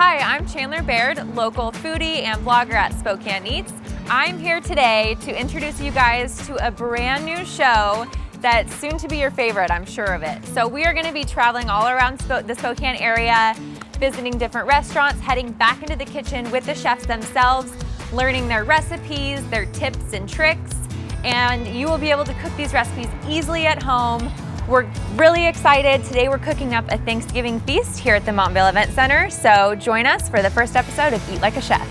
Hi, I'm Chandler Baird, local foodie and blogger at Spokane Eats. I'm here today to introduce you guys to a brand new show that's soon to be your favorite, I'm sure of it. So we are going to be traveling all around the Spokane area, visiting different restaurants, heading back into the kitchen with the chefs themselves, learning their recipes, their tips and tricks, and you will be able to cook these recipes easily at home. We're really excited. Today we're cooking up a Thanksgiving feast here at the Montvale Event Center, so join us for the first episode of Eat Like a Chef.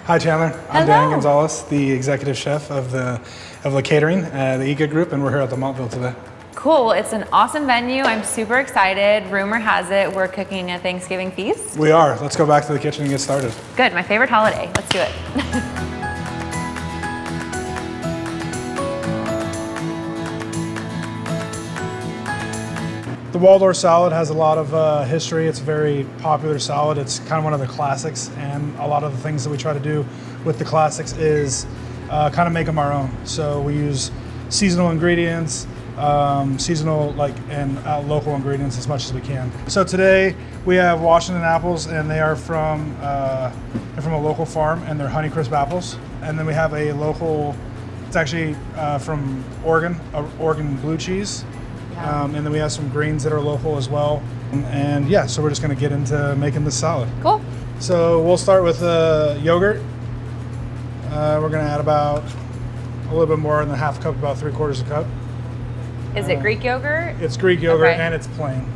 Hi Chandler, I'm Dan Gonzalez, the executive chef of the Catering, the EGA group, and we're here at the Montvale today. Cool, it's an awesome venue. I'm super excited. Rumor has it we're cooking a Thanksgiving feast. We are. Let's go back to the kitchen and get started. Good, my favorite holiday. Let's do it. The Waldorf salad has a lot of history. It's a very popular salad. It's kind of one of the classics, and a lot of the things that we try to do with the classics is kind of make them our own. So we use seasonal ingredients, seasonal and local ingredients as much as we can. So today we have Washington apples, and they are from a local farm, and they're Honeycrisp apples. And then we have a local, it's actually from Oregon, Oregon blue cheese. And then we have some greens that are local as well. And yeah, so we're just gonna get into making this salad. Cool. So we'll start with yogurt. We're gonna add about a little bit more than a half cup, about 3/4 cup. Is it Greek yogurt? It's Greek yogurt, okay. And it's plain.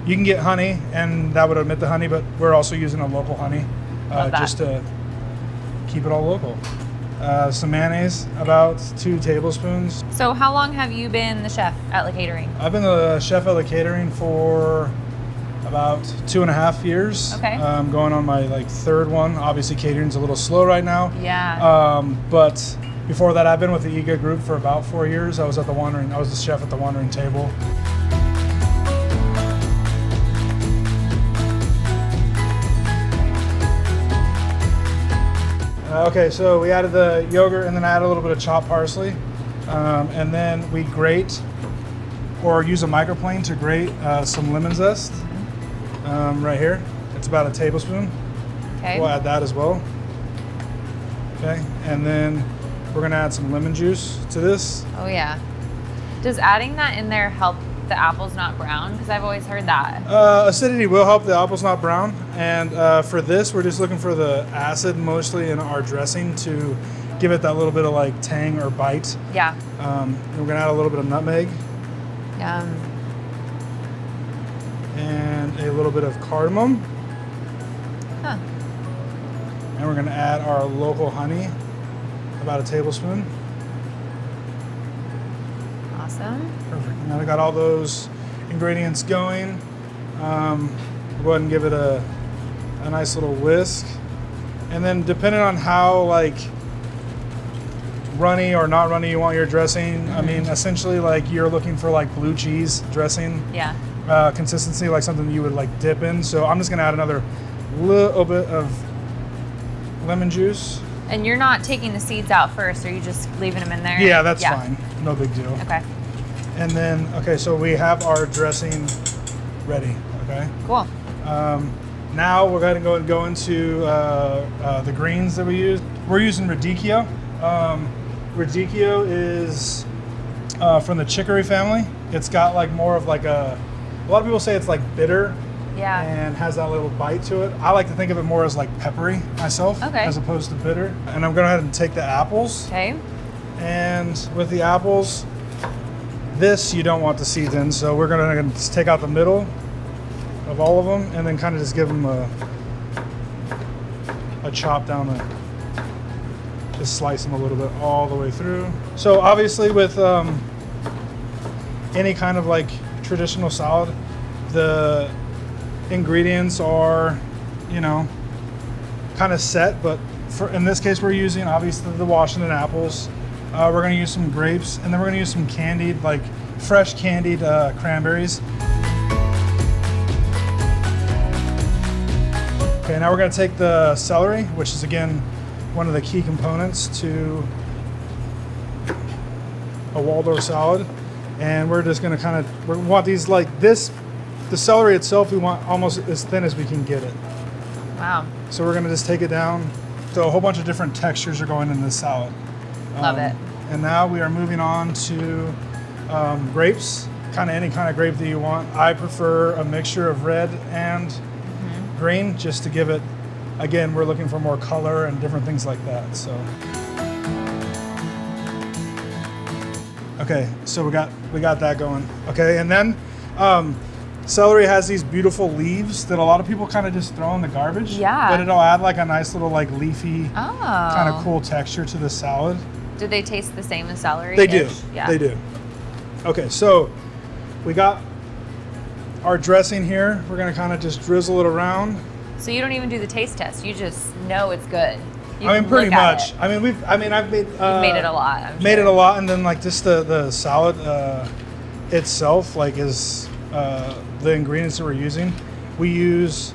You can get honey, and that would omit the honey, but we're also using a local honey just to keep it all local. Some mayonnaise, about 2 tablespoons. So how long have you been the chef at the Catering? I've been the chef at the Catering for about 2.5 years. Okay. Going on my 3rd one. Obviously Catering's a little slow right now. Yeah. But before that, I've been with the EGA group for about 4 years. I was the chef at the Wandering Table. Okay, so we added the yogurt and then add a little bit of chopped parsley. And then we grate or use a microplane to grate some lemon zest right here. It's about a tablespoon. Okay. We'll add that as well. Okay, and then we're gonna add some lemon juice to this. Oh yeah. Does adding that in there help the apples not brown? Because I've always heard that. Acidity will help the apples not brown. And for this, we're just looking for the acid mostly in our dressing to give it that little bit of tang or bite. Yeah. And we're gonna add a little bit of nutmeg. Yum. And a little bit of cardamom. Huh. And we're gonna add our local honey, about a tablespoon. Awesome. Perfect. Now we got all those ingredients going. We'll go ahead and give it a nice little whisk. And then depending on how runny or not runny you want your dressing, I mean, essentially you're looking for blue cheese dressing. Yeah. Consistency, something you would dip in. So I'm just gonna add another little bit of lemon juice. And you're not taking the seeds out first, or are you just leaving them in there? Yeah, that's fine. No big deal. Okay. And then, okay, so we have our dressing ready, okay? Cool. Now we're going to go into the greens that we use. We're using Radicchio. Radicchio is from the chicory family. It's got more of a lot of people say it's bitter. Yeah. And has that little bite to it. I like to think of it more as peppery myself, okay, as opposed to bitter. And I'm going to go ahead and take the apples. Okay. And with the apples, this you don't want the seeds in, so we're going to take out the middle of all of them and then kind of just give them a chop down just slice them a little bit all the way through. So obviously with any kind of traditional salad, the ingredients are, kind of set, but in this case we're using obviously the Washington apples. We're going to use some grapes, and then we're going to use some candied, fresh candied cranberries. Okay, now we're gonna take the celery, which is again one of the key components to a Waldorf salad. And we're just gonna we want these like this, the celery itself, we want almost as thin as we can get it. Wow. So we're gonna just take it down. So a whole bunch of different textures are going in this salad. Love it. And now we are moving on to grapes, any kind of grape that you want. I prefer a mixture of red and green, just to give it, again, we're looking for more color and different things like that, so. Okay, so we got that going. Okay, and then celery has these beautiful leaves that a lot of people kind of just throw in the garbage. Yeah. But it'll add like a nice little like leafy, Oh. kind of cool texture to the salad. Do they taste the same as celery? They do. Yeah. They do. Okay, so we got our dressing here. We're gonna kind of just drizzle it around. So you don't even do the taste test. You just know it's good. You I mean, can pretty look at much. it. I've made. You've made it a lot. I'm Made sure. it a lot, and then like just the salad itself, like is the ingredients that we're using. We use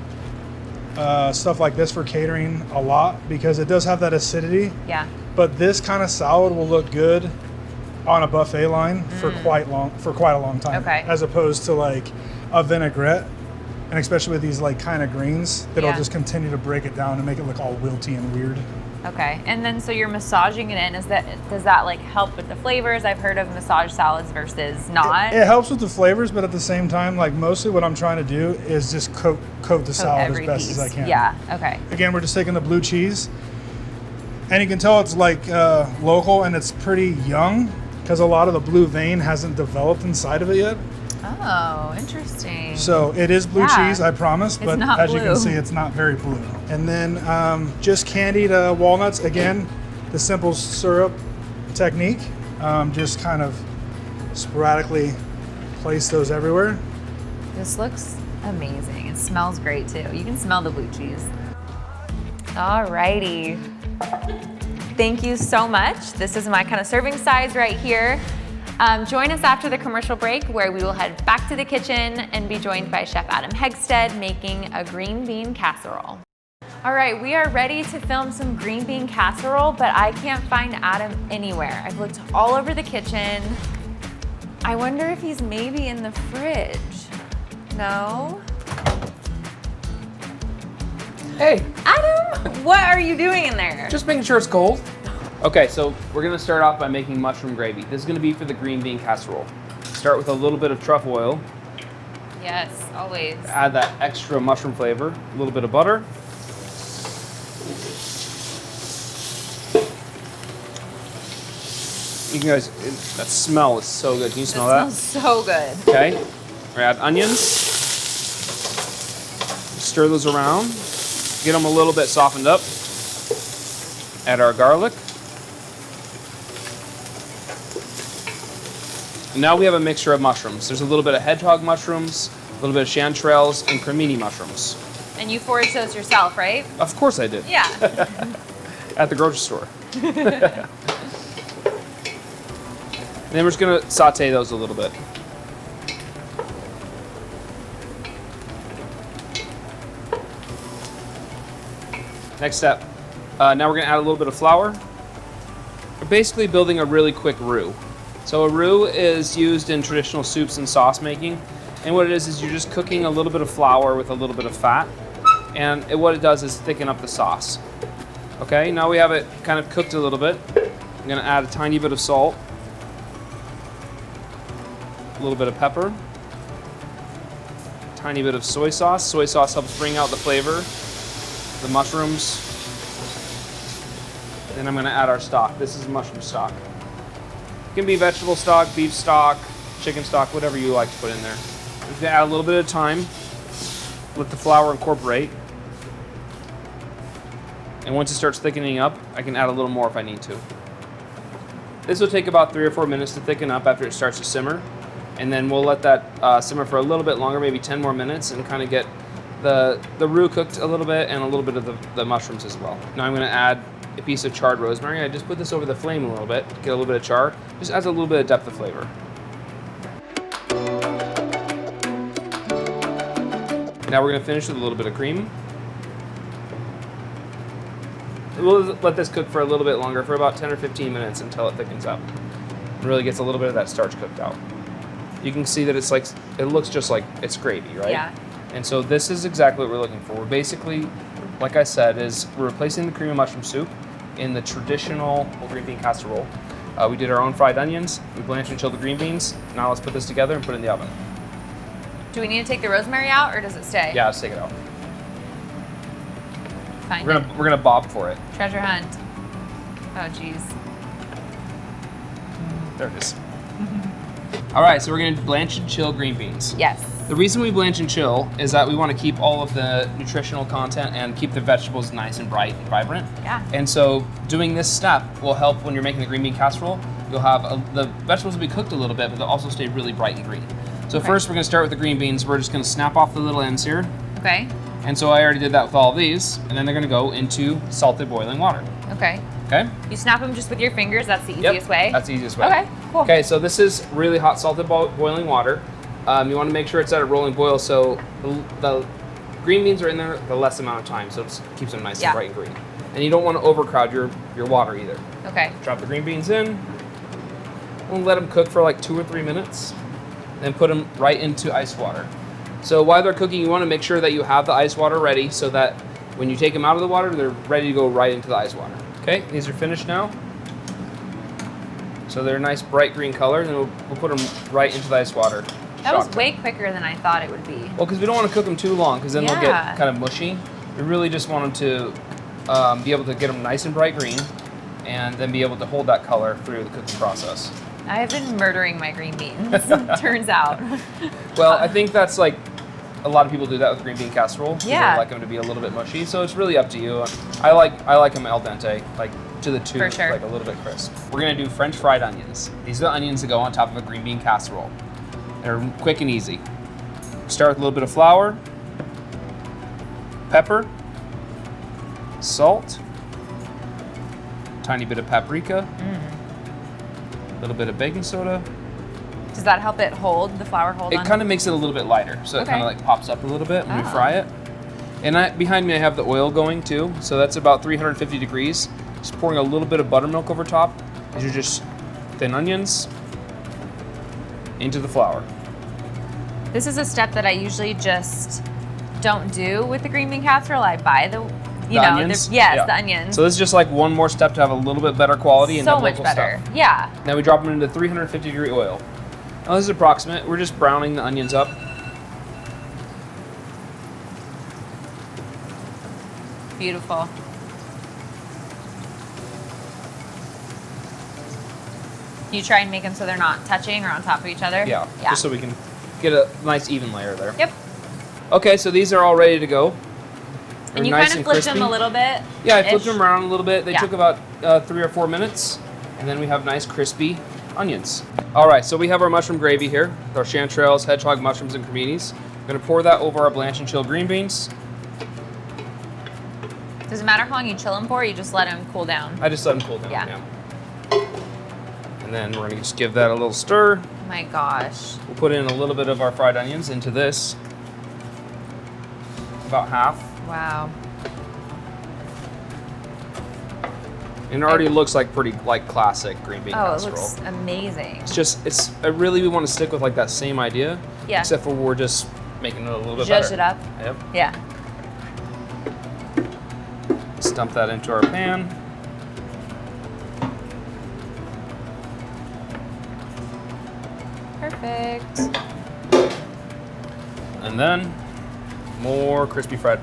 stuff like this for catering a lot because it does have that acidity. Yeah. But this kind of salad will look good on a buffet line for quite a long time. Okay. As opposed to like a vinaigrette, and especially with these like kind of greens, that'll Yeah. just continue to break it down and make it look all wilty and weird. Okay. And then so you're massaging it in. Does that like help with the flavors? I've heard of massage salads versus not. It helps with the flavors, but at the same time, like mostly what I'm trying to do is just coat the salad as Every best piece. as I can. Yeah. Okay. Again, we're just taking the blue cheese, and you can tell it's like local and it's pretty young because a lot of the blue vein hasn't developed inside of it yet. Oh, interesting. So it is blue Yeah. cheese, I promise, but not as you can blue. see, it's not very blue. And then just candied walnuts, again, the simple syrup technique. Just kind of sporadically place those everywhere. This looks amazing. It smells great too. You can smell the blue cheese. Alrighty. Thank you so much. This is my kind of serving size right here. Join us after the commercial break where we will head back to the kitchen and be joined by Chef Adam Hegsted making a green bean casserole. All right, we are ready to film some green bean casserole, but I can't find Adam anywhere. I've looked all over the kitchen. I wonder if he's maybe in the fridge. No? Hey, Adam, what are you doing in there? just making sure it's cold. Okay, so we're gonna start off by making mushroom gravy. This is gonna be for the green bean casserole. Start with a little bit of truffle oil. Yes, always. Add that extra mushroom flavor. A little bit of butter. You guys, that smell is so good. Can you smell that? Smells so good. Okay. We add onions. Stir those around. Get them a little bit softened up. Add our garlic. And now we have a mixture of mushrooms. There's a little bit of hedgehog mushrooms, a little bit of chanterelles, and cremini mushrooms. And you foraged those yourself, right? Of course I did. Yeah. At the grocery store. And then we're just gonna saute those a little bit. Next step. Now we're gonna add a little bit of flour. We're basically building a really quick roux. So a roux is used in traditional soups and sauce making. And what it is you're just cooking a little bit of flour with a little bit of fat. And what it does is thicken up the sauce. Okay, now we have it kind of cooked a little bit. I'm gonna add a tiny bit of salt. A little bit of pepper. Tiny bit of soy sauce. Soy sauce helps bring out the flavor. The mushrooms. Then I'm gonna add our stock. This is mushroom stock. It can be vegetable stock, beef stock, chicken stock, whatever you like to put in there. I'm gonna add a little bit of thyme. Let the flour incorporate. And once it starts thickening up, I can add a little more if I need to. This will take about 3 or 4 minutes to thicken up after it starts to simmer. And then we'll let that simmer for a little bit longer, maybe 10 more minutes, and kind of get the roux cooked a little bit and a little bit of the mushrooms as well. Now I'm gonna add a piece of charred rosemary. I just put this over the flame a little bit, get a little bit of char. Just adds a little bit of depth of flavor. Now we're gonna finish with a little bit of cream. we'll let this cook for a little bit longer, for about 10 or 15 minutes until it thickens up. It really gets a little bit of that starch cooked out. You can see that it's like, it looks just like it's gravy, right? Yeah. And so this is exactly what we're looking for. We're basically, like I said, is we're replacing the cream of mushroom soup in the traditional whole green bean casserole. We did our own fried onions. We blanched and chilled the green beans. Now let's put this together and put it in the oven. Do we need to take the rosemary out, or does it stay? Yeah, let's take it out. Find We're gonna bob for it. Treasure hunt. Oh, geez. There it is. All right, so we're gonna blanch and chill green beans. Yes. The reason we blanch and chill is that we want to keep all of the nutritional content and keep the vegetables nice and bright and vibrant. Yeah. And so doing this step will help when you're making the green bean casserole. You'll have the vegetables will be cooked a little bit, but they'll also stay really bright and green. So first we're gonna start with the green beans. We're just gonna snap off the little ends here. Okay. And so I already did that with all of these, and then they're gonna go into salted boiling water. Okay. Okay? You snap them just with your fingers. That's the easiest way. That's the easiest way. Okay. Cool. Okay, so this is really hot salted boiling water. You want to make sure it's at a rolling boil, so the green beans are in there the less amount of time, so it keeps them nice and bright and green. And you don't want to overcrowd your water either. Okay. Drop the green beans in. We'll let them cook for like 2 or 3 minutes, then put them right into ice water. So while they're cooking, you want to make sure that you have the ice water ready so that when you take them out of the water, they're ready to go right into the ice water. Okay, these are finished now. So they're a nice bright green color, and we'll put them right into the ice water. That was way quicker than I thought it would be. Well, because we don't want to cook them too long, because then they'll get kind of mushy. We really just want them to be able to get them nice and bright green, and then be able to hold that color through the cooking process. I have been murdering my green beans, turns out. Well, I think that's like, a lot of people do that with green bean casserole. Yeah. They like them to be a little bit mushy, so it's really up to you. I like them al dente, like to the tooth, like a little bit crisp. We're gonna do French fried onions. These are the onions that go on top of a green bean casserole. They're quick and easy. Start with a little bit of flour, pepper, salt, tiny bit of paprika, a little bit of baking soda. Does that help it hold, the flour hold on? It kind of makes it a little bit lighter, so it kind of like pops up a little bit when we fry it. And behind me I have the oil going too, so that's about 350 degrees. Just pouring a little bit of buttermilk over top. These are just thin onions into the flour. This is a step that I usually just don't do with the green bean casserole. I buy the onions. The onions. So this is just like one more step to have a little bit better quality and so much better. Stuff. Yeah. Now we drop them into 350 degree oil. Now this is approximate. We're just browning the onions up. Beautiful. You try and make them so they're not touching or on top of each other? Yeah. Just so we can get a nice even layer there. Yep. Okay, so these are all ready to go. And you kind of flipped them a little bit? Yeah, I flipped them around a little bit. They took about 3 or 4 minutes, and then we have nice crispy onions. All right, so we have our mushroom gravy here, with our chanterelles, hedgehog mushrooms, and creminis. We're gonna pour that over our blanched and chilled green beans. Does it matter how long you chill them for, or you just let them cool down? I just let them cool down, yeah. And then we're gonna just give that a little stir. Oh my gosh. We'll put in a little bit of our fried onions into this. About half. Wow. And it already looks like pretty classic green bean casserole. Oh, it looks amazing. It's just, we want to stick with like that same idea. Yeah. Except for we're just making it a little bit better. Zhuzh it up. Yep. Yeah. Let's dump that into our pan. Perfect. And then more crispy fried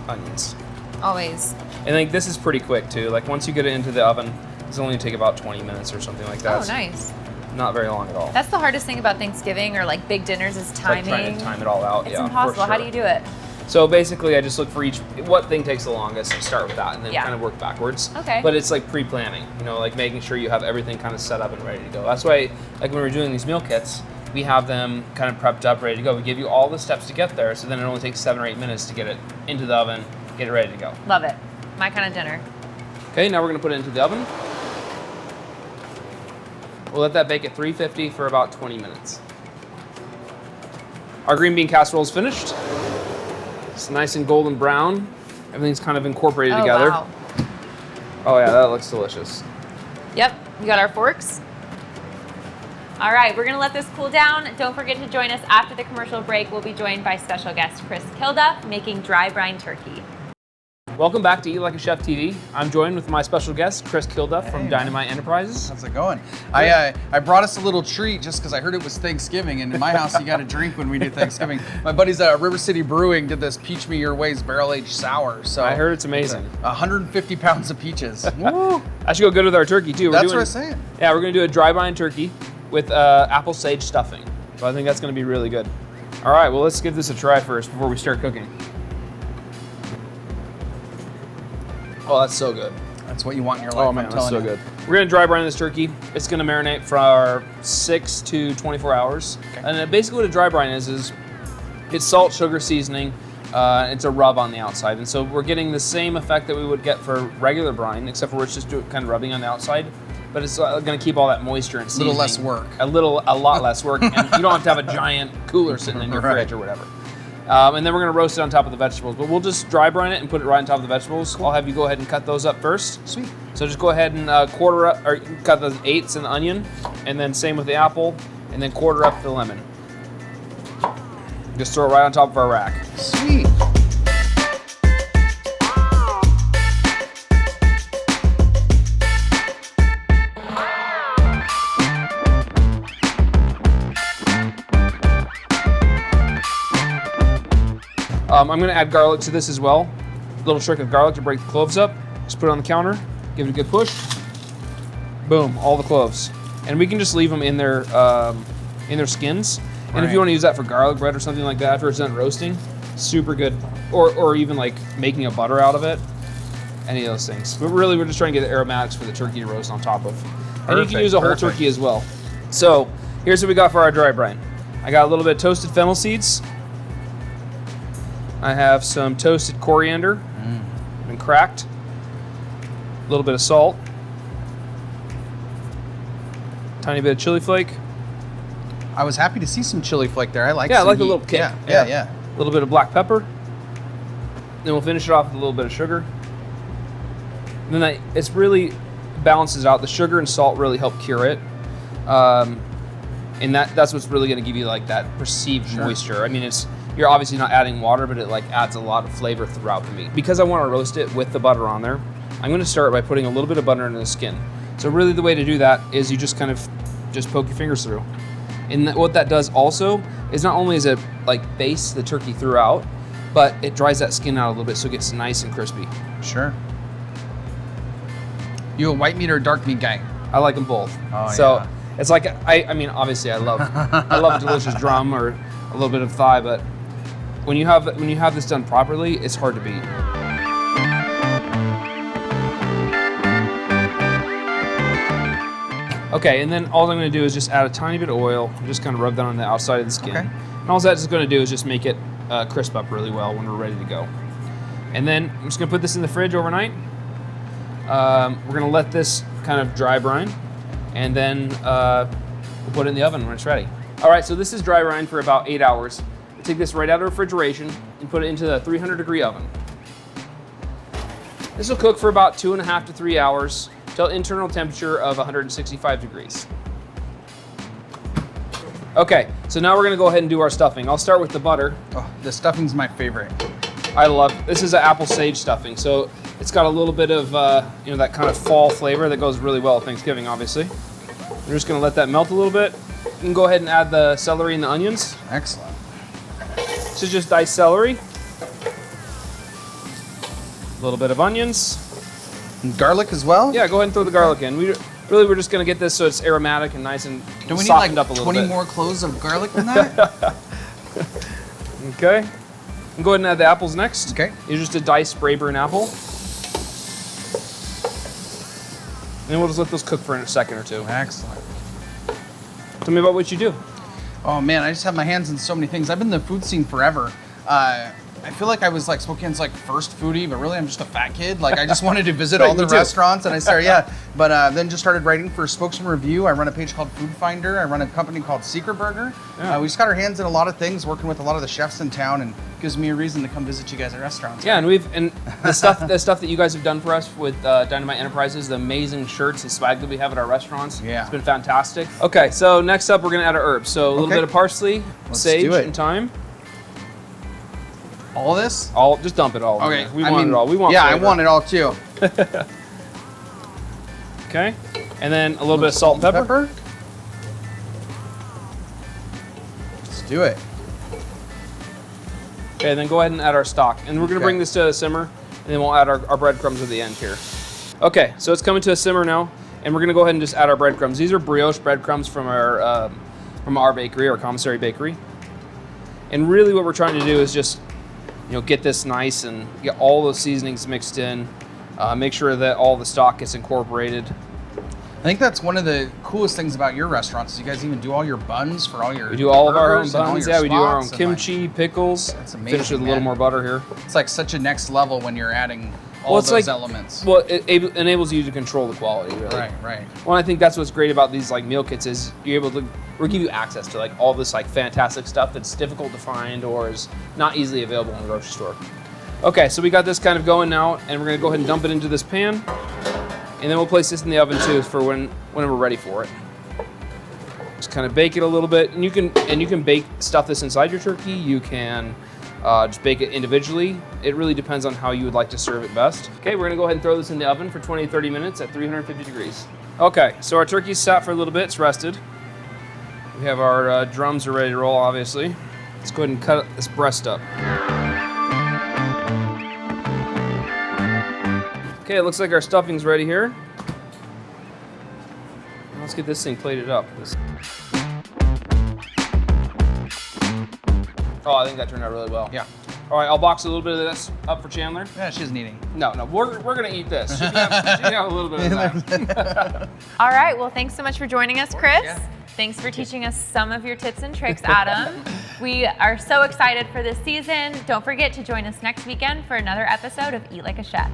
onions. Always. And like this is pretty quick too. Like once you get it into the oven, it's only take about 20 minutes or something like that. Oh, nice. Not very long at all. That's the hardest thing about Thanksgiving or like big dinners is timing. Like trying to time it all out. It's impossible. How do you do it? So basically, I just look for what thing takes the longest, start with that, and then kind of work backwards. Okay. But it's like pre-planning, like making sure you have everything kind of set up and ready to go. That's why, like when we're doing these meal kits, we have them kind of prepped up, ready to go. We give you all the steps to get there, so then it only takes 7 or 8 minutes to get it into the oven, get it ready to go. Love it. My kind of dinner. Okay, now we're gonna put it into the oven. We'll let that bake at 350 for about 20 minutes. Our green bean casserole is finished. It's nice and golden brown. Everything's kind of incorporated together. Wow. Oh yeah, that looks delicious. Yep, we got our forks. All right, we're gonna let this cool down. Don't forget to join us after the commercial break. We'll be joined by special guest Kris Kilduff making dry brine turkey. Welcome back to Eat Like a Chef TV. I'm joined with my special guest, Kris Kilduff from Dynamite Enterprises. How's it going? I brought us a little treat just because I heard it was Thanksgiving, and in my house you got to drink when we do Thanksgiving. My buddies at River City Brewing did this Peach Me Your Ways barrel-aged sour. So I heard it's amazing. 150 pounds of peaches. Woo! That should go good with our turkey too. That's what I'm saying. Yeah, we're gonna do a dry brine turkey with apple sage stuffing. So I think that's gonna be really good. All right, well let's give this a try first before we start cooking. Oh, that's so good. That's what you want in your life. Oh man, that's so good. We're gonna dry brine this turkey. It's gonna marinate for 6 to 24 hours. Okay. And basically what a dry brine is it's salt, sugar, seasoning. It's a rub on the outside. And so we're getting the same effect that we would get for regular brine, except for it's just kind of rubbing on the outside. But it's gonna keep all that moisture and seasoning. A little less work. A lot less work. And you don't have to have a giant cooler sitting in your fridge or whatever. And then we're gonna roast it on top of the vegetables. But we'll just dry brine it and put it right on top of the vegetables. I'll have you go ahead and cut those up first. Sweet. So just go ahead and quarter up, or cut the 8ths in the onion, and then same with the apple, and then quarter up the lemon. Just throw it right on top of our rack. Sweet. I'm gonna add garlic to this as well. Little trick of garlic to break the cloves up. Just put it on the counter, give it a good push. Boom, all the cloves. And we can just leave them in their skins. And if you want to use that for garlic bread or something like that after it's done roasting, super good. Or even like making a butter out of it. Any of those things. But really, we're just trying to get the aromatics for the turkey to roast on top of. And you can use a whole turkey as well. So here's what we got for our dry brine. I got a little bit of toasted fennel seeds. I have some toasted coriander, been cracked. A little bit of salt. Tiny bit of chili flake. I was happy to see some chili flake there. I like. Yeah, I like a little kick. Yeah. A little bit of black pepper. Then we'll finish it off with a little bit of sugar. And then it's really balances out. The sugar and salt really help cure it. And that's what's really going to give you like that perceived moisture. I mean, you're obviously not adding water, but it like adds a lot of flavor throughout the meat. Because I want to roast it with the butter on there, I'm going to start by putting a little bit of butter into the skin. So really the way to do that is you just kind of just poke your fingers through. And what that does also is not only does it like base the turkey throughout, but it dries that skin out a little bit so it gets nice and crispy. Sure. You a white meat or a dark meat guy? I like them both. Oh, so yeah. It's like, I mean, obviously I love a delicious drum or a little bit of thigh, but when you have this done properly, it's hard to beat. Okay, and then all I'm going to do is just add a tiny bit of oil, just kind of rub that on the outside of the skin. Okay. And all that's going to do is just make it crisp up really well when we're ready to go. And then I'm just going to put this in the fridge overnight. We're going to let this kind of dry brine, and then we'll put it in the oven when it's ready. All right, so this is dry brine for about 8 hours. We'll take this right out of refrigeration and put it into the 300-degree oven. This will cook for about 2.5 to 3 hours till internal temperature of 165 degrees. Okay, so now we're gonna go ahead and do our stuffing. I'll start with the butter. Oh, the stuffing's my favorite. This is an apple sage stuffing, so it's got a little bit of that kind of fall flavor that goes really well with Thanksgiving, obviously. We're just gonna let that melt a little bit. You can go ahead and add the celery and the onions. Excellent. This is just diced celery. A little bit of onions. And garlic as well? Yeah, go ahead and throw the garlic in. We're just gonna get this so it's aromatic and nice and Don't we need softened like up a little 20 bit. more cloves of garlic than that? Okay. And go ahead and add the apples next. Okay. It's just a diced spray burn apple. And then we'll just let those cook for a second or two. Excellent. Tell me about what you do. Oh man, I just have my hands in so many things. I've been in the food scene forever. I feel like I was like Spokane's like first foodie, but really I'm just a fat kid. Like I just wanted to visit all the restaurants, and I started, but then just started writing for Spokesman Review. I run a page called Food Finder. I run a company called Secret Burger. Yeah. We just got our hands in a lot of things, working with a lot of the chefs in town, and gives me a reason to come visit you guys at restaurants. Yeah, and the stuff that you guys have done for us with Dynamite Enterprises, the amazing shirts and swag that we have at our restaurants. Yeah. It's been fantastic. Okay, so next up we're gonna add our herbs. So a little bit of parsley, sage, and thyme. All this? Just dump it all. Okay. We want it all. We want Yeah, flavor. I want it all too. Okay. And then a little bit of salt and pepper. Let's do it. Okay, then go ahead and add our stock. And we're gonna bring this to a simmer, and then we'll add our breadcrumbs at the end here. Okay, so it's coming to a simmer now, and we're gonna go ahead and just add our breadcrumbs. These are brioche breadcrumbs from our bakery, our commissary bakery. And really what we're trying to do is just, get this nice and get all those seasonings mixed in. Make sure that all the stock gets incorporated. I think that's one of the coolest things about your restaurants is you guys even do all your buns for all your We do all of our own burgers and all buns. your Yeah, we do our own spots and, kimchi, pickles. That's amazing, Finish with a little man. more butter here. It's like such a next level when you're adding all it's those elements. Well, it enables you to control the quality, really. Right. Well, I think that's what's great about these like meal kits is you're able to give you access to like all this like fantastic stuff that's difficult to find or is not easily available in the grocery store. Okay, so we got this kind of going now, and we're gonna go ahead and dump it into this pan, and then we'll place this in the oven too for when we're ready for it. Just kind of bake it a little bit, and you can stuff this inside your turkey. You can just bake it individually. It really depends on how you would like to serve it best. Okay, we're gonna go ahead and throw this in the oven for 20 to 30 minutes at 350 degrees. Okay, so our turkey's sat for a little bit, it's rested. We have our drums are ready to roll, obviously. Let's go ahead and cut this breast up. Okay, it looks like our stuffing's ready here. Let's get this thing plated up. Oh, I think that turned out really well. Yeah. All right, I'll box a little bit of this up for Chandler. Yeah, she isn't eating. No, we're gonna eat this. She can have a little bit of that. All right, well, thanks so much for joining us, Kris. Yeah. Thanks for teaching us some of your tips and tricks, Adam. We are so excited for this season. Don't forget to join us next weekend for another episode of Eat Like a Chef.